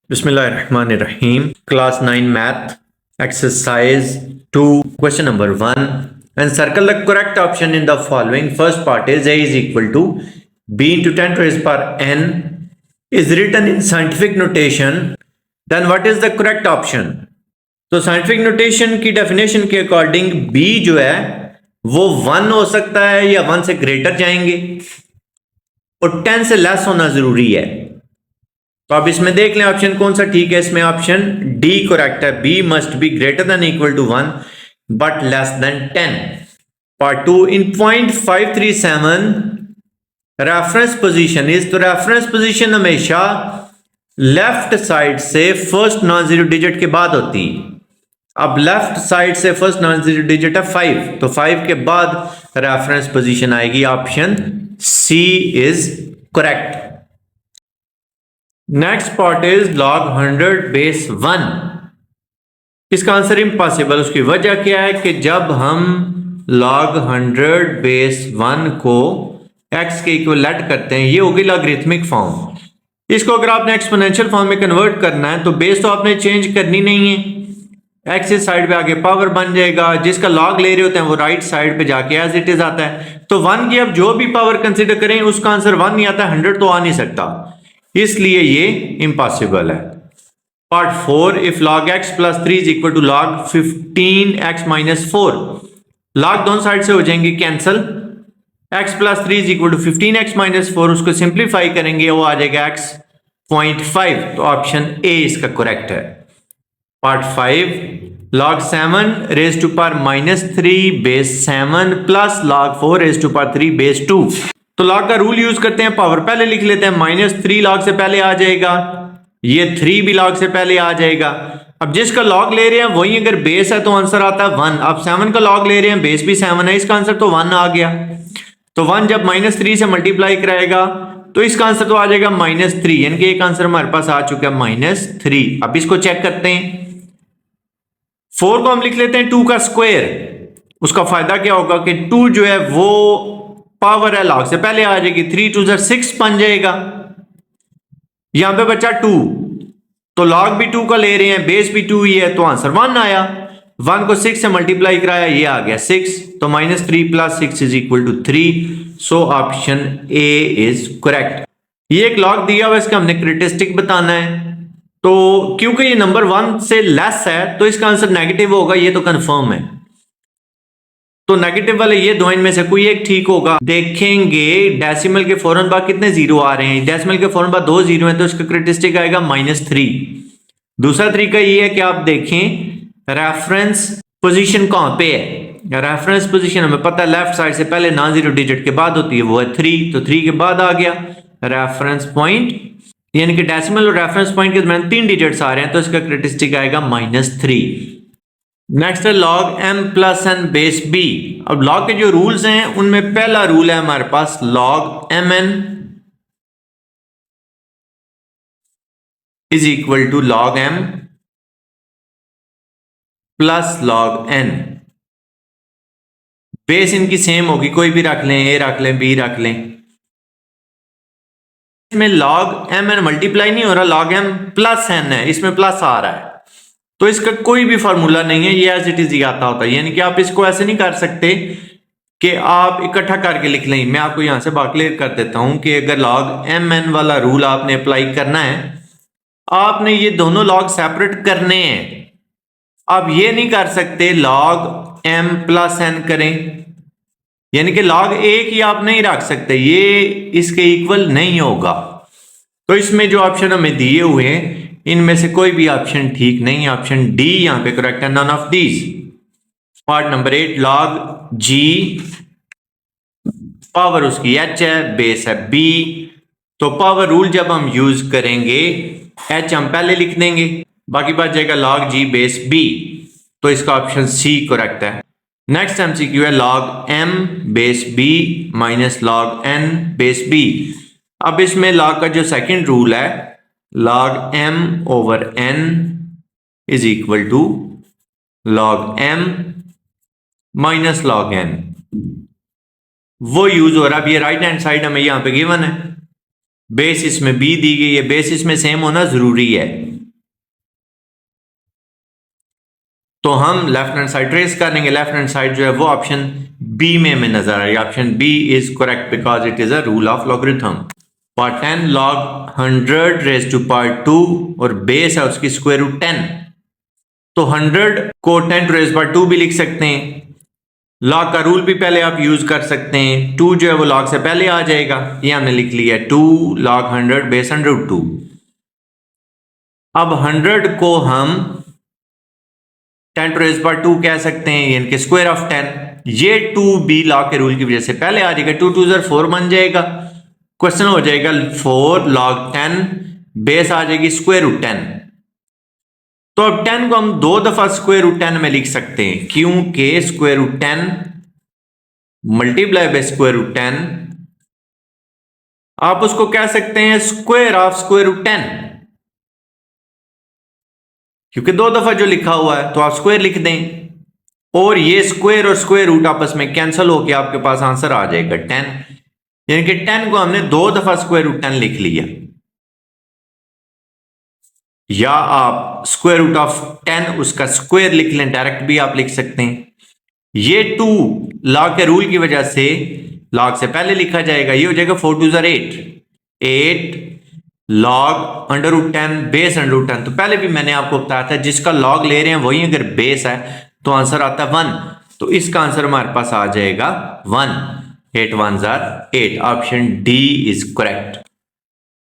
Bismillahirrahmanirrahim. Class 9 Math, Exercise 2, Question number 1. And circle the correct option in the following. First part is A is equal to B into 10 raised to power n is written in scientific notation. Then what is the correct option? तो scientific notation की definition के according B जो है वो 1 हो सकता है या 1 से ग्रेटर जाएंगे और 10 से लेस होना जरूरी है। तो आप इसमें देख लें ऑप्शन कौन सा ठीक है। इसमें ऑप्शन डी करेक्ट है। B must be greater than equal to 1 but less than 10। Part 2 in point 537 reference position is, तो रेफरेंस पोजीशन हमेशा लेफ्ट साइड से फर्स्ट नॉन जीरो डिजिट के बाद होती है। अब लेफ्ट साइड से फर्स्ट नॉन जीरो डिजिट है 5, तो 5 के बाद रेफरेंस पोजीशन आएगी। Option C is correct. Next part is log 100 base 1। इसका आंसर इम्पॉसिबल। उसकी वजह क्या है कि जब हम log 100 बेस 1 को x के इक्वलेट करते हैं, ये होगी लॉगरिथमिक फॉर्म। इसको अगर आपने एक्सपोनेंशियल फॉर्म में कन्वर्ट करना है तो बेस तो आपने चेंज करनी नहीं है। x इस साइड पे आके पावर बन जाएगा, जिसका log ले रहे होते हैं वो राइट साइड पे जाके एज इट इज आता है। तो 1 की अब जो भी पावर कंसिडर करें उसका आंसर 1 नहीं आता, 100 तो आ नहीं सकता, इसलिए ये इम्पॉसिबल है। Part 4 if log x plus 3 is equal to log 15x minus 4। log दोनों साइड से हो जाएंगे cancel. x plus 3 is equal to 15x minus 4, उसको सिंप्लीफाई करेंगे वो आ जाएगा x 0.5। तो ऑप्शन ए इसका करेक्ट है। Part 5 log 7 raise to power minus 3 base 7 plus log 4 raise to power 3 base 2। तो log का रूल यूज करते हैं, पावर पहले लिख लेते हैं। माइनस 3 log से पहले आ जाएगा, ये 3 भी log से पहले आ जाएगा। अब जिसका log ले रहे हैं वही अगर बेस है तो आंसर आता है 1। अब 7 का log ले रहे हैं, बेस भी 7 है, इसका आंसर तो 1 आ गया। तो 1 जब माइनस 3 से मल्टीप्लाई कराएगा तो इसका आंसर तो आ जाएगा माइनस 3, यानी कि एक आंसर हमारे पास आ चुका है माइनस 3। अब इसको चेक करते हैं। 4 को हम लिख लेते हैं 2 का स्क्वायर। उसका फायदा क्या होगा कि 2 जो है वो पावर है log से पहले आ जाएगी, 3 2 6 बन जाएगा। यहां पे बचा 2, तो log भी 2 का ले रहे हैं, बेस भी 2 ही है, तो आंसर 1 आया। 1 को 6 से मल्टीप्लाई कराया, ये आ गया 6। तो minus 3 plus 6 is equal to 3। So option A is correct. ये एक log दिया हुआ, इसका हमने क्रेटिस्टिक बताना है। तो क्योंकि ये नंबर 1 से लेस है तो इसका आंसर नेगेटिव होगा, ये तो कंफर्म है। तो नेगेटिव वाले ये दो इनमें से कोई एक ठीक होगा। देखेंगे डेसिमल के फौरन बाद कितने जीरो आ रहे हैं। डेसिमल के फौरन बाद 2 जीरो हैं तो इसका क्रेटिस्टिक आएगा माइनस 3। दूसरा तरीका ये है कि आप देखें रेफरेंस पोजीशन कहां पे है। रेफरेंस पोजीशन हमें पता है लेफ्ट साइड से पहले नॉन जीरो डिजिट के बाद होती है, वो है 3, तो 3 के बाद आ गया रेफरेंस पॉइंट, यानी कि डेसिमल और रेफरेंस पॉइंट के दरमियान 3 डिजिट्स आ रहे हैं तो इसका क्रेटिस्टिक आएगा माइनस 3। नेक्स्ट है log m plus n base b। अब log के जो रूल्स हैं उनमें पहला रूल है हमारे पास log mn is equal to log m plus log n। Base इनकी सेम होगी, कोई भी रख लें, a रख लें, b रख लें। इसमें log mn मल्टीप्लाई नहीं हो रहा, log m प्लस n है, इसमें प्लस आ रहा है, तो इसका कोई भी फॉर्मूला नहीं है, ये एज इट इज ही आता होता है। यानी कि आप इसको ऐसे नहीं कर सकते कि आप इकट्ठा करके लिख लें। मैं आपको यहां से बात क्लियर कर देता हूं कि अगर log mn वाला रूल आपने अप्लाई करना है, आपने ये दोनों log सेपरेट करने हैं। आप ये नहीं कर सकते log m प्लस n करें, यानी कि log एक ही आप नहीं रख सकते, ये इसके इक्वल नहीं होगा। तो इसमें जो ऑप्शन हमें दिए हुए हैं इनमें से कोई भी ऑप्शन ठीक नहीं है। ऑप्शन डी यहां पे करेक्ट है, none of these. Part number 8 log g, power उसकी h है, बेस है b। तो पावर रूल जब हम यूज करेंगे h हम पहले लिख देंगे, बाकी बात जाएगा log g बेस b। तो इसका ऑप्शन सी करेक्ट है। नेक्स्ट एमसीक्यू है log m base b minus log n base b। अब इसमें log का जो सेकंड रूल है log m over n is equal to log m minus log n, वो यूज हो रहा है। अब ये राइट हैंड साइड हमें यहां पे गिवन है, बेस इसमें b दी गई है, बेस इसमें सेम होना जरूरी है। तो हम लेफ्ट हैंड साइड ट्रेस करेंगे। लेफ्ट हैंड साइड जो है वो ऑप्शन बी में हमें नजर आ रही है। Option B is correct because it is a rule of logarithm. Part 10 log 100 raise to power 2 और बेस है उसकी स्क्वायर रूट 10। तो 100 को 10 टू रेज पावर 2 भी लिख सकते हैं। लॉग का रूल भी पहले आप यूज कर सकते हैं। 2 जो है वो लॉग से पहले आ जाएगा, ये हमने लिख लिया 2 log 100 बेस 102। अब 100 को हम 10 टू रेज पावर 2 कह सकते हैं, यानी कि स्क्वायर ऑफ 10। ये 2 भी लॉग के रूल की वजह से पहले आ जाएगा। 2 2 4 बन जाएगा। क्वेश्चन हो जाएगा 4 log 10 बेस आ जाएगी स्क्वायर रूट 10। तो अब 10 को हम 2 दफा स्क्वायर रूट 10 में लिख सकते हैं, क्योंकि square root 10 multiply by square root 10 आप उसको कह सकते हैं स्क्वायर ऑफ स्क्वायर रूट 10, क्योंकि 2 दफा जो लिखा हुआ है तो आप स्क्वायर लिख दें और ये स्क्वायर और स्क्वायर रूट आपस में कैंसिल होकर आपके पास आंसर आ जाएगा 10। यानी कि 10 को हमने 2 दफा स्क्वायर रूट 10 लिख लिया। या आप स्क्वायर रूट ऑफ 10 उसका स्क्वायर लिख लें, डायरेक्ट भी आप लिख सकते हैं। ये 2 लॉग के रूल की वजह से लॉग से पहले लिखा जाएगा। ये हो जाएगा 4 2 8 8 log under root 10 base under root 10। तो पहले भी मैंने आपको बताया था जिसका लॉग ले रहे हैं वही अगर बेस है तो आंसर आता है 1। तो इसका आंसर हमारे पास आ जाएगा 1। 8 1 8। Option D is correct.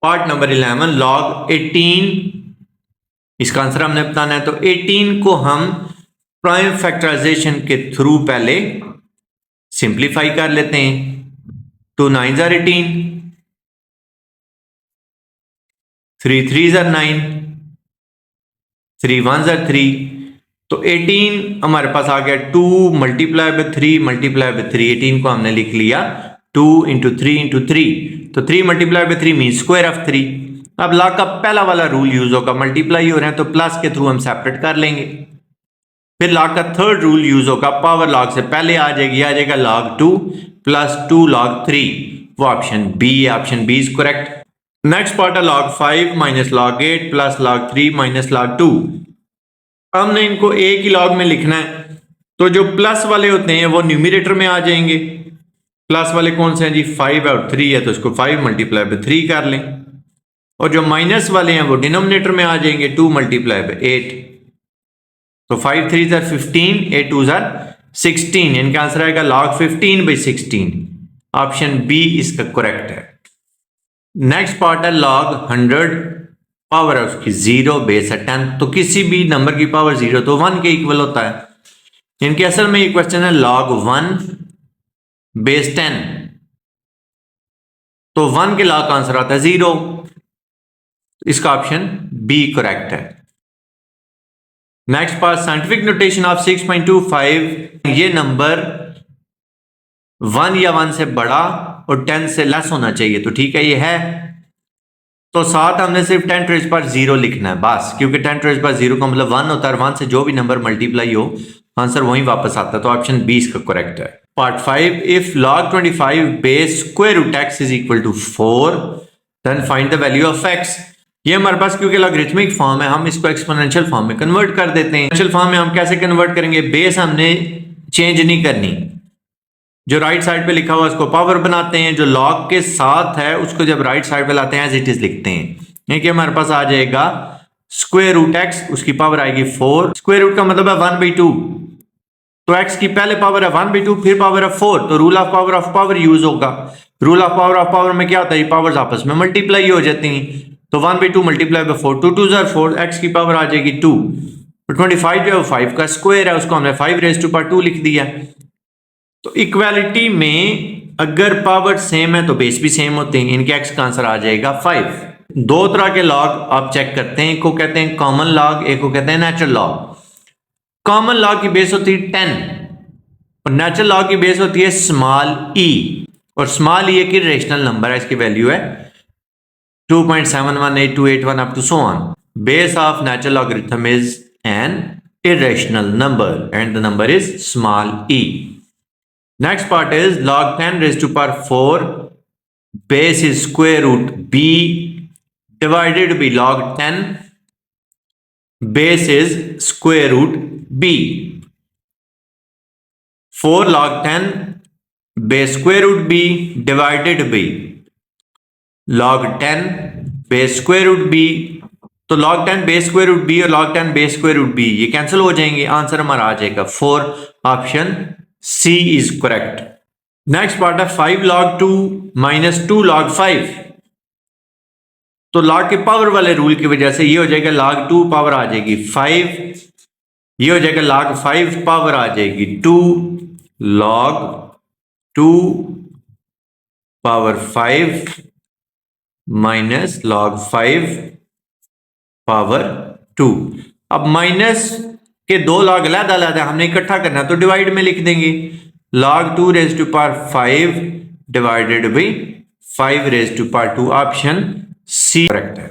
Part number 11 log 18, इसका आंसर हमने बताना है। तो 18 को हम प्राइम फैक्टराइजेशन के थ्रू पहले सिंप्लीफाई कर लेते हैं। 2 9 18, 3 3 9, 3 1 3। तो 18 हमारे पास आ गया 2 मल्टीप्लाई बाय 3 मल्टीप्लाई बाय 3। 18 को हमने लिख लिया 2 इंटू 3 इंटू 3। तो 3 multiply by 3 mean square of 3। अब लॉग का पहला वाला रूल यूज होगा, मल्टीप्लाई हो रहे हैं तो प्लस के थ्रू हम सेपरेट कर लेंगे। फिर लॉग का थर्ड रूल यूज होगा, पावर लॉग से पहले आ जाएगी, आ जाएगा log 2 प्लस 2 log 3। वो ऑप्शन बी है। Option B is correct. Next part है log 5 minus log 8 plus log 3 minus log 2। हमने इनको एक ही लॉग में लिखना है। तो जो प्लस वाले होते हैं वो न्यूमरेटर में आ जाएंगे। प्लस वाले कौन से हैं जी? 5 और 3 है, तो इसको 5 मल्टीप्लाई बाय 3 कर लें। और जो माइनस वाले हैं वो डिनोमिनेटर में आ जाएंगे, 2 मल्टीप्लाई बाय 8। तो 5 3 15, 8 2 16। इनका आंसर आएगा log 15 बाई 16। ऑप्शन बी इसका करेक्ट है। नेक्स्ट पार्ट है log 100, पावर है उसकी 0 बेस है 10। तो किसी भी नंबर की पावर 0 तो 1 के इक्वल होता है। इनके असल में ये क्वेश्चन है log 1 बेस 10। तो 1 के log का आंसर आता है 0। इसका ऑप्शन बी करेक्ट है। Next part scientific notation of 6.25। ये नंबर 1 या 1 से बड़ा और 10 से लेस होना चाहिए, तो ठीक है ये है। तो साथ हमने सिर्फ 10 टू रेज़ पावर 0 लिखना है बस, क्योंकि 10 टू रेज़ पावर 0 का मतलब 1 होता है। 1 से जो भी नंबर मल्टीप्लाई हो आंसर वहीं वापस आता है। तो ऑप्शन बी इसका करेक्ट है। Part 5 if log 25 base square root x is equal to 4 then find the value of x। ये हमारे पास क्योंकि लॉगरिथमिक फॉर्म है हम इसको एक्सपोनेंशियल फॉर्म में कन्वर्ट कर देते हैं। एक्सपोनेंशियल फॉर्म में हम कैसे कन्वर्ट करेंगे? बेस हमने चेंज नहीं करनी, जो राइट साइड पे लिखा हुआ उसको पावर बनाते हैं, जो लॉग के साथ है उसको जब राइट साइड पे लाते हैं एज इट इज लिखते हैं। यानी कि हमारे पास आ जाएगा स्क्वायर रूट x, उसकी पावर आएगी 4। स्क्वायर रूट का मतलब है 1/2। तो x की पहले पावर है 1/2 फिर पावर है 4। तो रूल ऑफ पावर यूज होगा। रूल ऑफ पावर में क्या होता है? पावर्स आपस में मल्टीप्लाई हो जाती हैं। तो 1/2 मल्टीप्लाई बाय 4, 2 2 4, x की पावर आ जाएगी 2। तो 25 जो है 5 का स्क्वायर है, उसको हमने 5 रेज़ टू पावर 2 लिख दिया। तो इक्वालिटी में अगर पावर सेम है तो बेस भी सेम होते हैं। इनके x का आंसर आ जाएगा 5। दो तरह के लॉग आप चेक करते हैं, एक को कहते हैं कॉमन लॉग, एक को कहते हैं नेचुरल लॉग। कॉमन लॉग की बेस होती है 10 और नेचुरल लॉग की बेस होती है स्मॉल e। और स्मॉल e एक रेशनल नंबर है, इसकी वैल्यू है 2.71828 up to so on. Base of natural logarithm is an irrational number and the number is small e. Next part is log 10 raised to power 4 base is square root b divided by log 10 base is square root B 4 log 10 base square root b divided by log 10 base square root b। तो log 10 base square root b और log 10 base square root b ये cancel हो जाएंगे, answer हमारा आ जाएगा 4, option C is correct. Next part है 5 log 2 minus 2 log 5। तो log के पावर वाले रूल की वजह से ये हो जाएगा log 2 पावर आ जाएगी 5, ये हो जाएगा log 5 पावर आ जाएगी 2, log 2 power 5 minus log 5 power 2। अब माइनस के दो लॉग अलग अलग है, हमने इकट्ठा करना तो डिवाइड में लिख देंगे, log 2 raise to power 5 divided by 5 raise to power 2, option C correct है।